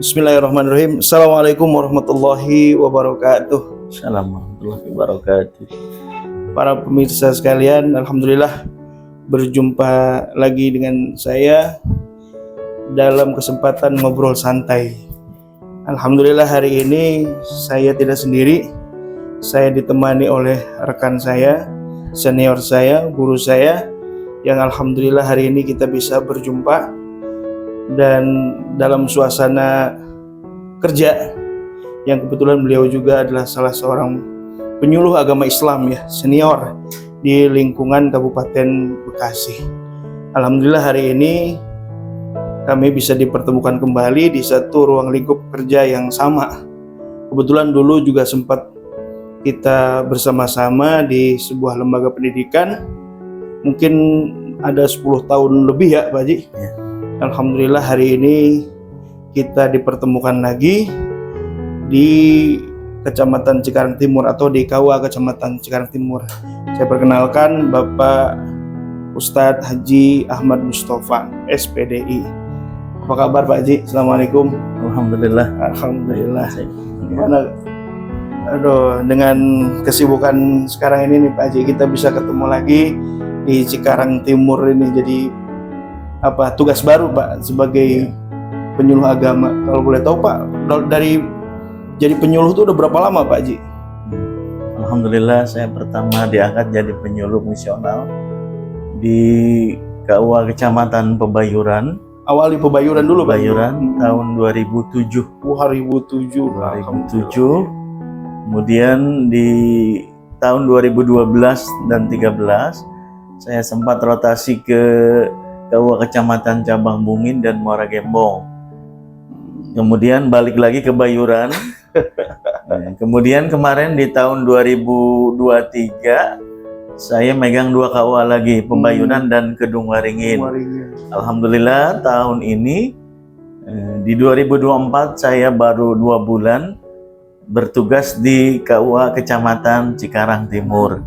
Bismillahirrahmanirrahim. Assalamualaikum warahmatullahi wabarakatuh. Assalamualaikum warahmatullahi wabarakatuh. Para pemirsa sekalian, alhamdulillah berjumpa lagi dengan saya dalam kesempatan ngobrol santai. Alhamdulillah hari ini saya tidak sendiri. Saya ditemani oleh rekan saya, senior saya, guru saya, yang alhamdulillah hari ini kita bisa berjumpa dan dalam suasana kerja yang kebetulan beliau juga adalah salah seorang penyuluh agama Islam ya, senior di lingkungan Kabupaten Bekasi. Alhamdulillah hari ini kami bisa dipertemukan kembali di satu ruang lingkup kerja yang sama. Kebetulan dulu juga sempat kita bersama-sama di sebuah lembaga pendidikan, mungkin ada 10 tahun lebih ya Pak Haji. Ya. Alhamdulillah hari ini kita dipertemukan lagi di Kecamatan Cikarang Timur atau di KUA Kecamatan Cikarang Timur. Saya perkenalkan Bapak Ustadz Haji Ahmad Mustafa, SPDI. Apa kabar Pak Haji? Assalamualaikum. Alhamdulillah. Alhamdulillah. Gimana? Dengan kesibukan sekarang ini nih Pak Haji, kita bisa ketemu lagi di Cikarang Timur ini. Jadi tugas baru Pak sebagai penyuluh agama. Kalau boleh tahu Pak, dari jadi penyuluh itu udah berapa lama Pak Haji? Alhamdulillah saya pertama diangkat jadi penyuluh misional di KUA Kecamatan Pebayuran. Awali Pebayuran dulu Pak. Pebayuran tahun 2007. 2007. Kemudian di tahun 2012 dan 13 saya sempat rotasi ke KUA Kecamatan Cabang Bungin dan Muara Gembong. Kemudian balik lagi ke Bayuran. Kemudian kemarin di tahun 2023 saya megang 2 KUA lagi, Pebayuran dan Kedung Waringin. Alhamdulillah tahun ini di 2024 saya baru 2 bulan bertugas di KUA Kecamatan Cikarang Timur.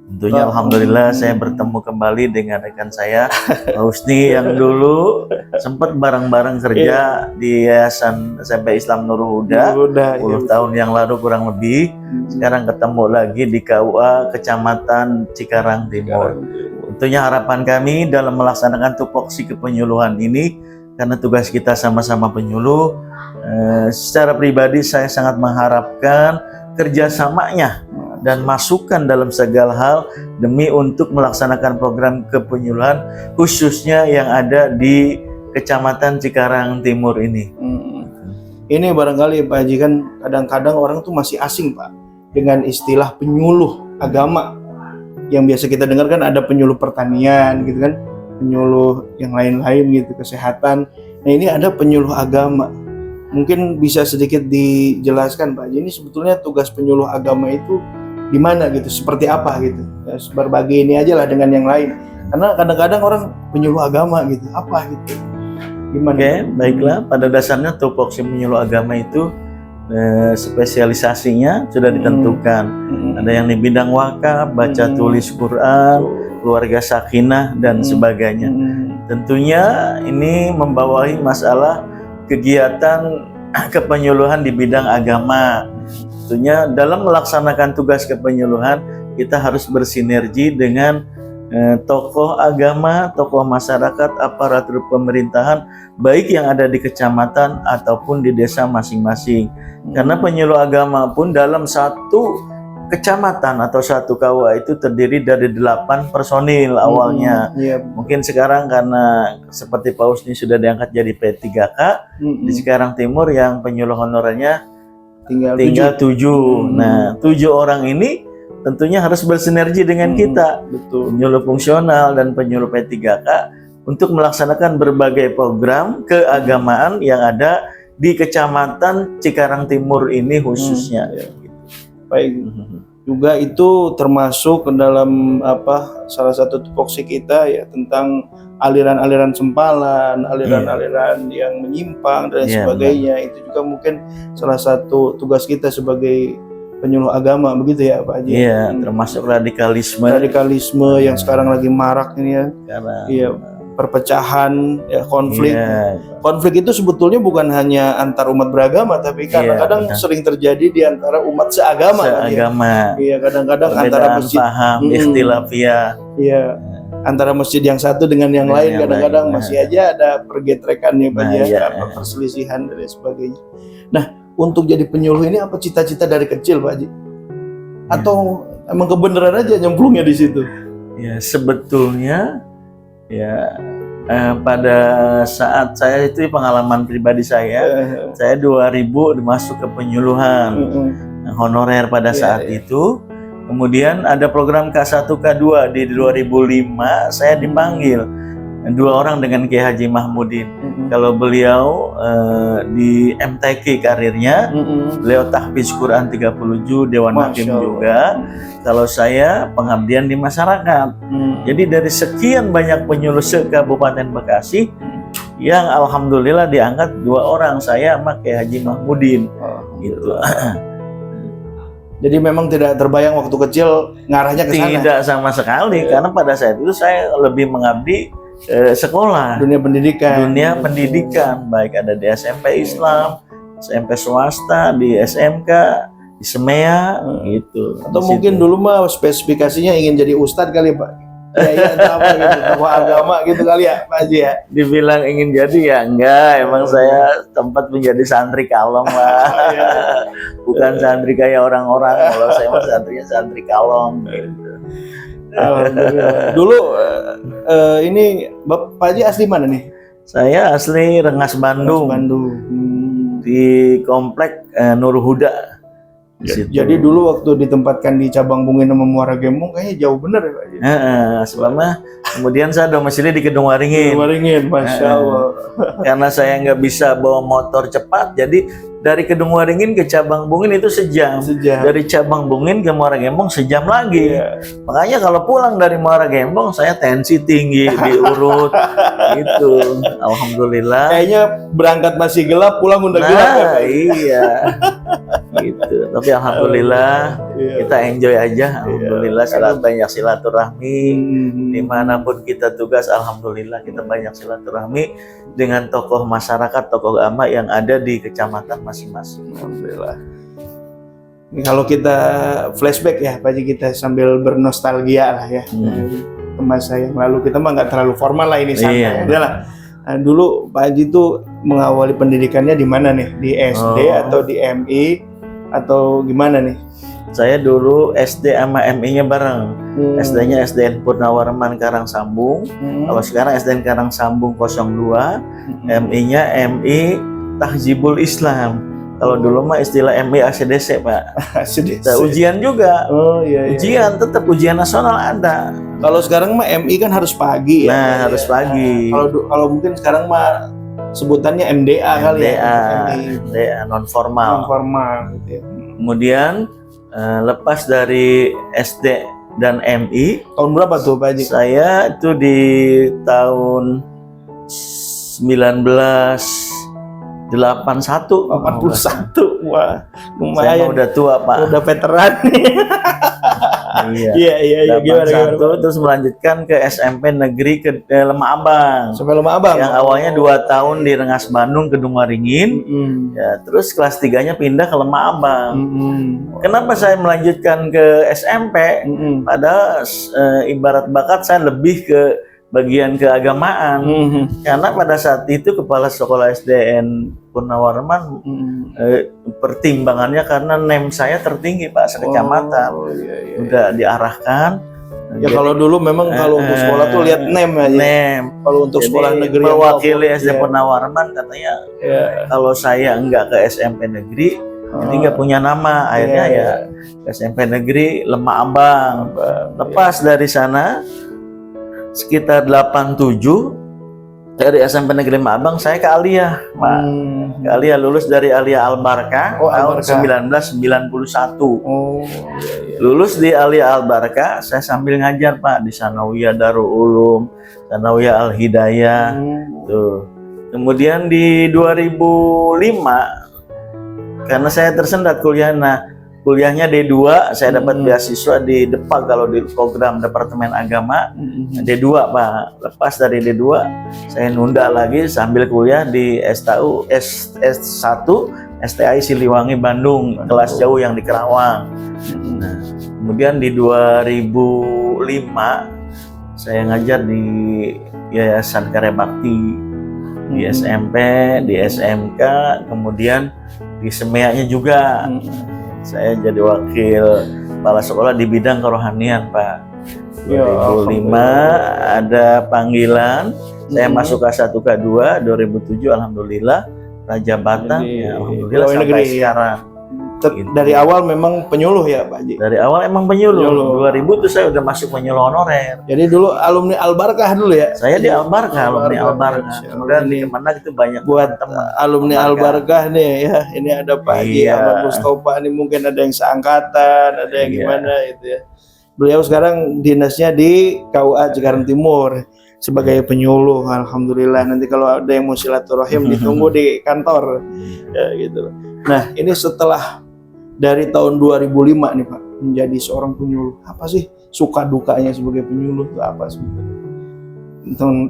Tentunya alhamdulillah saya bertemu kembali dengan rekan saya Pak Husni yang dulu sempat bareng-bareng kerja di Yayasan SMP Islam Nurul Huda 10 tahun yang lalu kurang lebih. Sekarang ketemu lagi di KUA Kecamatan Cikarang Timur. Tentunya harapan kami dalam melaksanakan tupoksi kepenyuluhan ini, karena tugas kita sama-sama penyuluh, secara pribadi saya sangat mengharapkan kerjasamanya dan masukan dalam segala hal demi untuk melaksanakan program kepenyuluhan khususnya yang ada di Kecamatan Cikarang Timur ini. Ini barangkali Pak Haji, kan kadang-kadang orang tuh masih asing Pak dengan istilah penyuluh agama. Yang biasa kita dengar kan ada penyuluh pertanian gitu kan, penyuluh yang lain-lain gitu, kesehatan. Nah ini ada penyuluh agama. Mungkin bisa sedikit dijelaskan Pak Haji, ini sebetulnya tugas penyuluh agama itu di mana gitu, seperti apa gitu, ya, berbagi ini aja lah dengan yang lain, karena kadang-kadang orang penyuluh agama gitu, apa gitu, gimana? Oke, baiklah. Pada dasarnya tupoksi penyuluh agama itu spesialisasinya sudah ditentukan. Ada yang di bidang wakaf, baca tulis Quran, keluarga sakinah dan sebagainya. Tentunya ini membawahi masalah kegiatan kepenyuluhan di bidang agama. Tentunya dalam melaksanakan tugas kepenyuluhan kita harus bersinergi dengan tokoh agama, tokoh masyarakat, aparatur pemerintahan, baik yang ada di kecamatan ataupun di desa masing-masing. Karena penyuluh agama pun dalam satu kecamatan atau satu KUA itu terdiri dari 8 personil awalnya. Mungkin sekarang karena seperti Pak Husni sudah diangkat jadi P3K di Cikarang Timur, yang penyuluh honorernya tinggal 7. Nah, 7 orang ini tentunya harus bersinergi dengan kita, penyuluh fungsional dan penyuluh P3K, untuk melaksanakan berbagai program keagamaan yang ada di Kecamatan Cikarang Timur ini khususnya. Baik, juga itu termasuk ke dalam salah satu tupoksi kita ya, tentang aliran-aliran sempalan, aliran-aliran yang menyimpang dan sebagainya. Itu juga mungkin salah satu tugas kita sebagai penyuluh agama begitu ya Pak Haji? Iya, termasuk radikalisme. Radikalisme yang sekarang lagi marak ini ya. Sekarang. Iya, perpecahan, ya, konflik. Iya. Konflik itu sebetulnya bukan hanya antar umat beragama, tapi kadang-kadang benar. sering terjadi di antara umat seagama. Seagama. Iya, kadang-kadang antara Perbedaan masjid, paham, ikhtilafiyah. iya, antara masjid yang satu dengan yang Dengan lain yang kadang-kadang lain, masih aja ada pergetrekannya Pak Nah, ya, iya. karena perselisihan dan lain sebagainya. Nah, untuk jadi penyuluh ini apa cita-cita dari kecil Pak Haji? Atau emang kebenaran aja nyemplungnya di situ? Ya, sebetulnya ya pada saat saya itu pengalaman pribadi saya 2000 masuk ke penyuluhan honorer pada saat itu. Kemudian ada program K1 K2 di 2005 saya dipanggil 2 orang dengan Kiai Haji Mahmudin. Kalau beliau di MTQ karirnya, beliau tahfiz Quran 30 juz, Dewan Hakim juga. Kalau saya pengabdian di masyarakat. Jadi dari sekian banyak penyuluh se-Kabupaten Bekasi yang alhamdulillah diangkat 2 orang, saya sama Kiai Haji Mahmudin. Gitu. Jadi memang tidak terbayang waktu kecil ngarahnya ke sana. Tidak sama sekali, karena pada saat itu saya lebih mengabdi sekolah, dunia pendidikan, baik ada di SMP Islam, SMP swasta, di SMK, di SEMEA, gitu. Atau mungkin dulu mah spesifikasinya ingin jadi ustadz kali Pak. Ya apa gitu, tokoh agama gitu kali ya Pak Haji ya. Dibilang ingin jadi ya enggak, emang saya tempat menjadi santri kalong lah. Bukan santri kayak orang-orang, kalau saya mah santrinya santri kalong gitu. Alhamdulillah. Dulu ini Pak Haji asli mana nih? Saya asli Rengas Bandung. Di komplek Nur Huda. Jadi dulu waktu ditempatkan di cabang Bungin sama Muara Gembong kayaknya jauh bener ya Pak Haji. Selama kemudian saya domisili di Kedung Waringin. Masya Allah. Karena saya nggak bisa bawa motor cepat, jadi dari Kedung Waringin ke cabang Bungin itu sejam. Dari cabang Bungin ke Muara Gembong sejam lagi. Makanya kalau pulang dari Muara Gembong saya tensi tinggi diurut gitu. Alhamdulillah. Kayaknya berangkat masih gelap, pulang udah gelap ya Pak. Iya. Gitu. Tapi alhamdulillah kita enjoy aja. Alhamdulillah banyak silaturahmi dimanapun kita tugas. Alhamdulillah kita banyak silaturahmi dengan tokoh masyarakat, tokoh agama yang ada di kecamatan masing-masing. Alhamdulillah. Ini kalau kita flashback ya Pak Haji, kita sambil bernostalgia lah ya ke masa yang lalu. Kita mah nggak terlalu formal lah ini, santai aja lah. Nah, dulu Pak Haji itu mengawali pendidikannya di mana nih? Di SD atau di MI atau gimana nih? Saya dulu SD sama MI-nya bareng. SD-nya SDN Purnawarman Karangsambung. Kalau sekarang SDN Karangsambung 02, MI-nya MI Tahzibul Islam. Kalau dulu mah istilah MI ACDC, Pak. ACDC. Ujian juga. Ujian, tetap ujian nasional ada. Kalau sekarang mah MI kan harus pagi ya. Nah, harus pagi. Kalau mungkin sekarang mah sebutannya MDA kali ya. MDA non formal. Gitu ya. Kemudian lepas dari SD dan MI, tahun berapa tuh Pak Haji? Saya itu di tahun 1981. Wah, lumayan. Saya udah tua, Pak. Udah veteran. Iya. Gimana? Terus melanjutkan ke SMP Negeri ke Lemah Abang. Sampai Lemah Abang. Yang awalnya 2 tahun di Rengas Bandung, Kedung Waringin. Ya, terus kelas 3-nya pindah ke Lemah Abang. Kenapa saya melanjutkan ke SMP? Padahal ibarat bakat saya lebih ke bagian keagamaan. Karena pada saat itu kepala sekolah SDN Purnawarman pertimbangannya karena NEM saya tertinggi, Pak, sekecamatan. Udah diarahkan. Ya kalau dulu memang kalau untuk sekolah tuh lihat NEM aja. NEM. Kalau untuk sekolah negeri mewakili SD Purnawarman katanya kalau saya enggak ke SMP negeri jadi nggak punya nama. Akhirnya ya ke SMP negeri Lemah Abang. Lepas dari sana sekitar 87 dari SMP Negeri Lemah Abang saya ke Aliyah, Pak. Ke Aliyah, lulus dari Aliyah Al-Barkah tahun 1991. Lulus di Aliyah Al-Barkah, saya sambil ngajar, Pak, di Sanawiyah Darul Ulum, Sanawiyah Al-Hidayah. Tuh. Kemudian di 2005 karena saya tersendat kuliah, kuliahnya D2, saya dapat beasiswa di DEPAG kalau di program Departemen Agama. D2 Pak, lepas dari D2 saya nunda lagi sambil kuliah di S1 STI Siliwangi Bandung, kelas jauh yang di Kerawang. Nah, kemudian di 2005 saya ngajar di Yayasan Karya Bakti, di SMP, di SMK, kemudian di SEMEA-nya juga. Saya jadi wakil kepala sekolah di bidang kerohanian, Pak. 2005 ada panggilan, saya masuk K1 K2, 2007 alhamdulillah Raja Batam, ya, alhamdulillah sampai negeri, sekarang. Dari awal memang penyuluh ya Pak Haji? Dari awal emang penyuluh. 2000 tuh saya udah masuk penyuluh honorer. Jadi dulu alumni Al-Barkah dulu ya? Saya di Al-Barkah, alumni Al-Barkah. Kemudian di mana itu banyak buat teman alumni Al-Barkah nih ya. Ini ada Pak Haji Ahmad Mustofa, ini mungkin ada yang seangkatan, ada yang gimana itu ya. Beliau sekarang dinasnya di KUA Cikarang Timur sebagai penyuluh. Alhamdulillah, nanti kalau ada yang mau silaturahim ditunggu di kantor ya, gitu. Nah, ini setelah dari tahun 2005 nih Pak menjadi seorang penyuluh, apa sih suka dukanya sebagai penyuluh itu apa sebenarnya?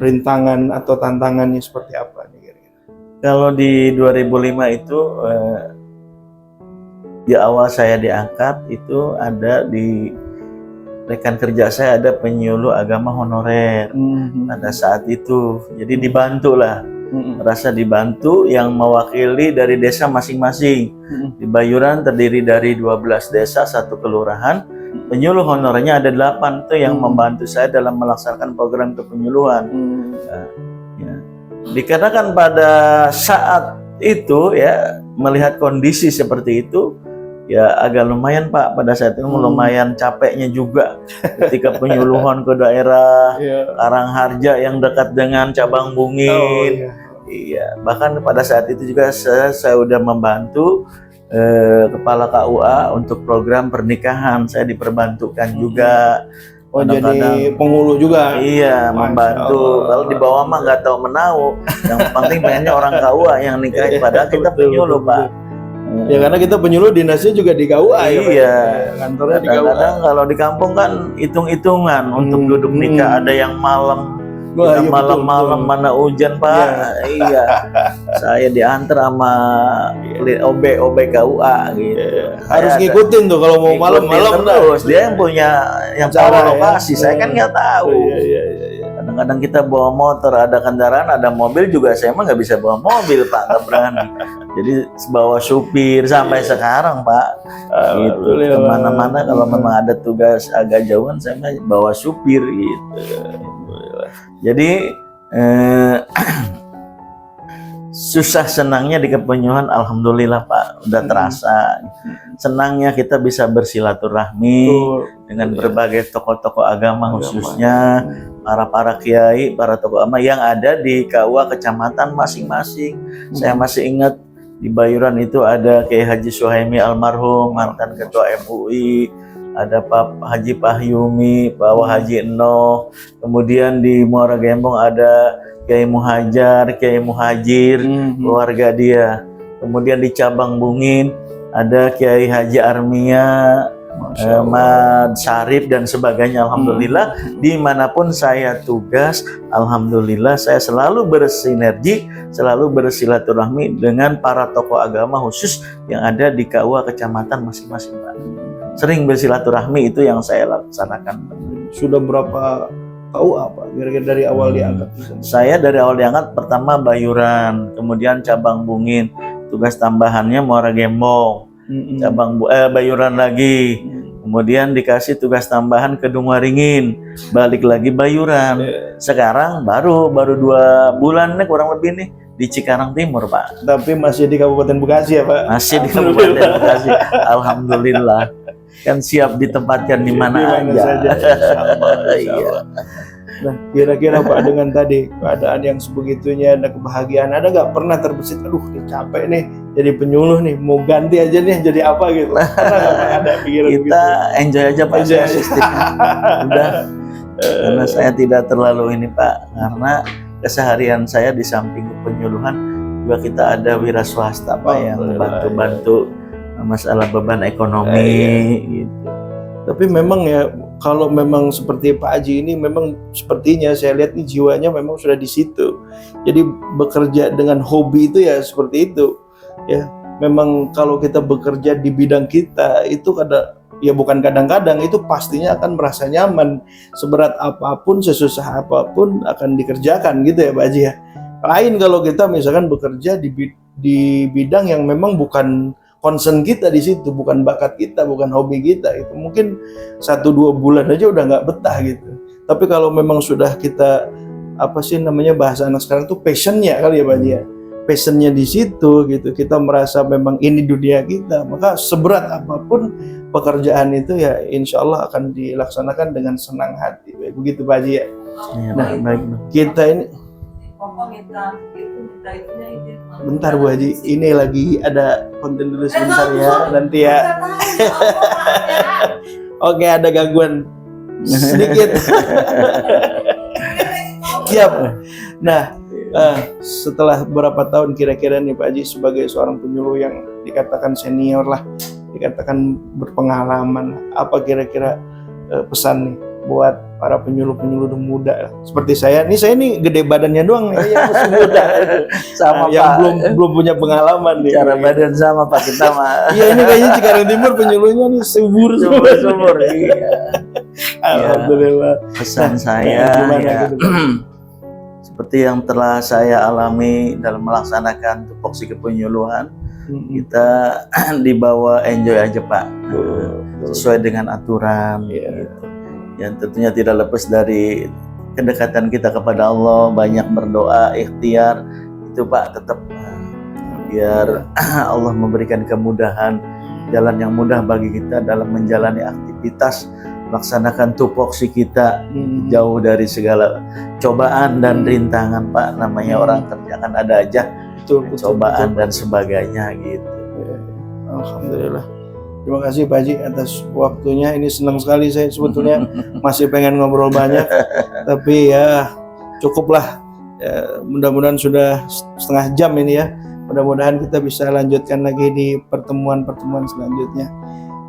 Rintangan atau tantangannya seperti apa nih kira-kira? Kalau di 2005 itu di awal saya diangkat itu ada di rekan kerja saya ada penyuluh agama honorer pada saat itu, jadi dibantu lah. Merasa dibantu yang mewakili dari desa masing-masing. Di Bayuran terdiri dari 12 desa, 1 kelurahan. Penyuluh honorernya ada 8 tuh yang membantu saya dalam melaksanakan program kepenyuluhan. Ya. Dikarenakan pada saat itu ya melihat kondisi seperti itu ya agak lumayan Pak, pada saat itu lumayan capeknya juga ketika penyuluhan ke daerah Karangharja yang dekat dengan cabang Bungin. Iya, bahkan pada saat itu juga saya udah membantu kepala KUA untuk program pernikahan, saya diperbantukan juga. Oh, jadi penghulu juga? Iya, membantu. Kalau di bawah mah nggak tahu menau. Yang penting pengennya orang KUA yang nikahin, padahal kita penyuluh Pak. Ya karena kita penyuluh dinasnya juga di KUA. Iya, kantornya di KUA. Kadang-kadang kalau di kampung kan hitung-hitungan untuk duduk nikah, ada yang malam. Kita malam-malam mana hujan Pak. Iya. Saya diantar sama OB KUA gitu. Harus ngikutin tuh kalau mau malam-malam terus. Dia yang punya yang tahu lokasi. Saya kan nggak tahu. Kadang-kadang kita bawa motor, ada kendaraan, ada mobil juga. Saya emang nggak bisa bawa mobil Pak, nggak berani. Jadi bawa supir sampai sekarang Pak. Gitu. Kemana-mana kalau memang ada tugas agak jauhan, saya bawa supir gitu. Jadi susah senangnya di kepenyuluhan alhamdulillah Pak udah terasa. Senangnya kita bisa bersilaturahmi dengan berbagai tokoh-tokoh agama, khususnya para kiai, para tokoh agama yang ada di KUA kecamatan masing-masing. Saya masih ingat di Bayuran itu ada Kiai Haji Suhaimi almarhum, mantan ketua MUI, ada Pak Haji Pahyumi, Pak Haji Enoh, kemudian di Muara Gembong ada Kiai Muhajar, Kiai Muhajir, keluarga dia. Kemudian di cabang Bungin ada Kiai Haji Armia, Ahmad Syarif dan sebagainya. Alhamdulillah, dimanapun saya tugas, alhamdulillah saya selalu bersinergi, selalu bersilaturahmi dengan para tokoh agama khusus yang ada di KUA kecamatan masing-masing Pak. Sering bersilaturahmi itu yang saya laksanakan. Sudah berapa KUA Pak? Kira-kira dari awal diangkat? Saya dari awal diangkat pertama Bayuran, kemudian cabang Bungin, tugas tambahannya Muara Gembong, cabang Bayuran lagi, kemudian dikasih tugas tambahan Kedung Waringin, balik lagi Bayuran. Sekarang baru 2 bulan nih kurang lebih nih di Cikarang Timur Pak. Tapi masih di Kabupaten Bekasi ya Pak? Masih di Kabupaten Bekasi. Alhamdulillah. Kan siap ditempatkan di mana aja. Iya. Nah, kira-kira Pak dengan tadi keadaan yang sebegitunya, ada kebahagiaan, ada nggak pernah terbesit, aduh capek nih jadi penyuluh nih, mau ganti aja nih jadi apa gitu? Ada pikiran kita begitu? Enjoy aja Pak, sistemnya. Udah, karena saya tidak terlalu ini Pak, karena keseharian saya di samping penyuluhan juga kita ada wira swasta Pak yang bantu-bantu masalah beban ekonomi gitu. Tapi memang ya, kalau memang seperti Pak Haji ini, memang sepertinya saya lihat nih jiwanya memang sudah di situ. Jadi bekerja dengan hobi itu ya seperti itu. Ya, memang kalau kita bekerja di bidang kita itu ya bukan kadang-kadang, itu pastinya akan merasa nyaman. Seberat apapun, sesusah apapun akan dikerjakan gitu ya Pak Haji ya. Lain kalau kita misalkan bekerja di bidang yang memang bukan concern kita di situ, bukan bakat kita, bukan hobi kita, itu mungkin 1-2 bulan aja udah nggak betah gitu. Tapi kalau memang sudah kita, apa sih namanya bahasa anak sekarang tuh passionnya kali ya Pak Haji ya, passionnya di situ gitu, kita merasa memang ini dunia kita, maka seberat apapun pekerjaan itu ya insya Allah akan dilaksanakan dengan senang hati. Begitu Pak Haji ya. Ya, Nah, baik. kita ini bentar Bu Haji, ini lagi ada konten dulu sebentar ya, nanti ya. Oke, ada gangguan sedikit. Siap. Nah, setelah berapa tahun kira-kira nih Pak Haji sebagai seorang penyuluh yang dikatakan senior lah, dikatakan berpengalaman, apa kira-kira pesan nih buat para penyuluh-penyuluh muda seperti saya nih gede badannya doang nih, yang masih muda Sama yang Pak. belum punya pengalaman nih. Cara badan sama Pak kita mah. Iya, ini kayaknya Cikarang Timur penyuluhnya nih subur. Sumur-sumur. Iya. Alhamdulillah. Pesan saya gimana ya, gitu, Pak? seperti yang telah saya alami dalam melaksanakan tupoksi kepenyuluhan, kita dibawa enjoy aja Pak, sesuai dengan aturan. Iya. Gitu. Yang tentunya tidak lepas dari kedekatan kita kepada Allah, banyak berdoa, ikhtiar itu Pak, tetap biar Allah memberikan kemudahan, jalan yang mudah bagi kita dalam menjalani aktivitas, melaksanakan tupoksi kita, jauh dari segala cobaan dan rintangan Pak. Namanya orang kerja kan ada aja cobaan dan sebagainya gitu. Alhamdulillah. Terima kasih Pak Haji atas waktunya. Ini senang sekali saya sebetulnya, masih pengen ngobrol banyak, tapi ya cukuplah. Ya, mudah-mudahan sudah setengah jam ini ya. Mudah-mudahan kita bisa lanjutkan lagi di pertemuan-pertemuan selanjutnya.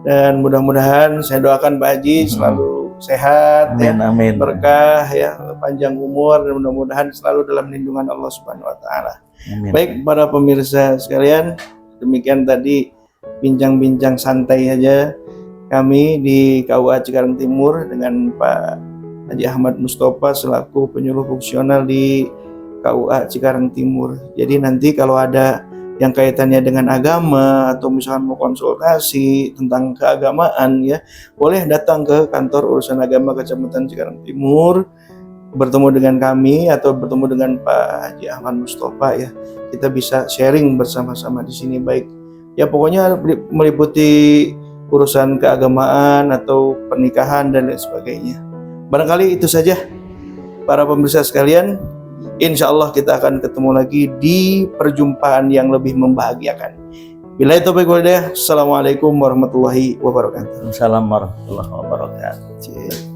Dan mudah-mudahan saya doakan Pak Haji selalu sehat, Amin, ya, amin. berkah, ya, panjang umur, dan mudah-mudahan selalu dalam lindungan Allah Subhanahu Wa Taala. Amin. Baik para pemirsa sekalian, demikian tadi bincang-bincang santai aja kami di KUA Cikarang Timur dengan Pak Haji Ahmad Mustofa selaku penyuluh fungsional di KUA Cikarang Timur. Jadi nanti kalau ada yang kaitannya dengan agama atau misalkan mau konsultasi tentang keagamaan ya, boleh datang ke kantor urusan agama Kecamatan Cikarang Timur, bertemu dengan kami atau bertemu dengan Pak Haji Ahmad Mustofa ya. Kita bisa sharing bersama-sama di sini, baik ya pokoknya meliputi urusan keagamaan atau pernikahan dan lain sebagainya. Barangkali itu saja para pemirsa sekalian. Insya Allah kita akan ketemu lagi di perjumpaan yang lebih membahagiakan. Billahi taufiq wal hidayah. Assalamualaikum warahmatullahi wabarakatuh. Assalamualaikum warahmatullahi wabarakatuh.